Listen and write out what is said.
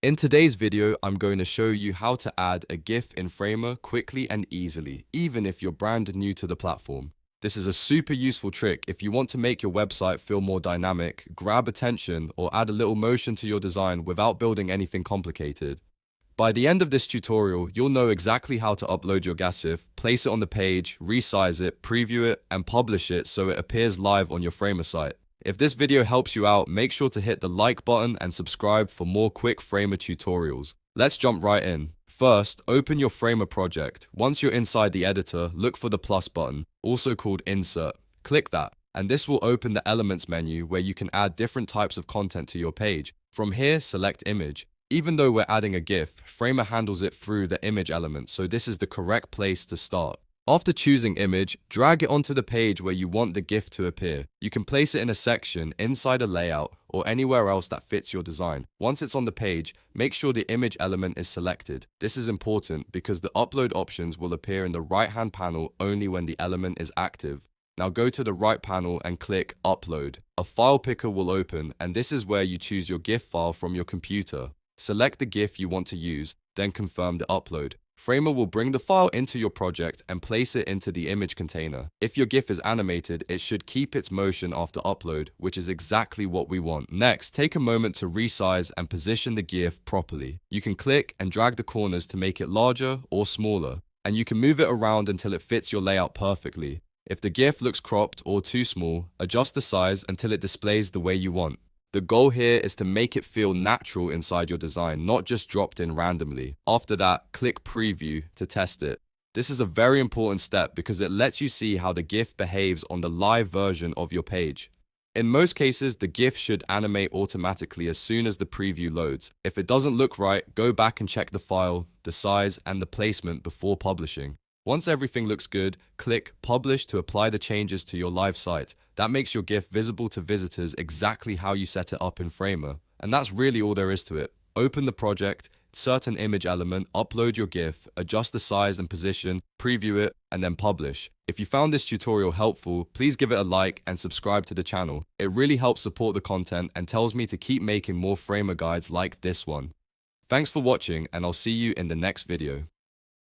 In today's video, I'm going to show you how to add a GIF in Framer quickly and easily, even if you're brand new to the platform. This is a super useful trick if you want to make your website feel more dynamic, grab attention, or add a little motion to your design without building anything complicated. By the end of this tutorial, you'll know exactly how to upload your GIF, place it on the page, resize it, preview it, and publish it so it appears live on your Framer site. If this video helps you out, make sure to hit the like button and subscribe for more quick Framer tutorials. Let's jump right in. First, open your Framer project. Once you're inside the editor, look for the plus button, also called Insert. Click that, and this will open the Elements menu where you can add different types of content to your page. From here, select Image. Even though we're adding a GIF, Framer handles it through the image element, so this is the correct place to start. After choosing image, drag it onto the page where you want the GIF to appear. You can place it in a section, inside a layout, or anywhere else that fits your design. Once it's on the page, make sure the image element is selected. This is important because the upload options will appear in the right-hand panel only when the element is active. Now go to the right panel and click Upload. A file picker will open, and this is where you choose your GIF file from your computer. Select the GIF you want to use, then confirm the upload. Framer will bring the file into your project and place it into the image container. If your GIF is animated, it should keep its motion after upload, which is exactly what we want. Next, take a moment to resize and position the GIF properly. You can click and drag the corners to make it larger or smaller, and you can move it around until it fits your layout perfectly. If the GIF looks cropped or too small, adjust the size until it displays the way you want. The goal here is to make it feel natural inside your design, not just dropped in randomly. After that, click Preview to test it. This is a very important step because it lets you see how the GIF behaves on the live version of your page. In most cases, the GIF should animate automatically as soon as the preview loads. If it doesn't look right, go back and check the file, the size, and the placement before publishing. Once everything looks good, click Publish to apply the changes to your live site. That makes your GIF visible to visitors exactly how you set it up in Framer. And that's really all there is to it. Open the project, insert an image element, upload your GIF, adjust the size and position, preview it, and then publish. If you found this tutorial helpful, please give it a like and subscribe to the channel. It really helps support the content and tells me to keep making more Framer guides like this one. Thanks for watching, and I'll see you in the next video.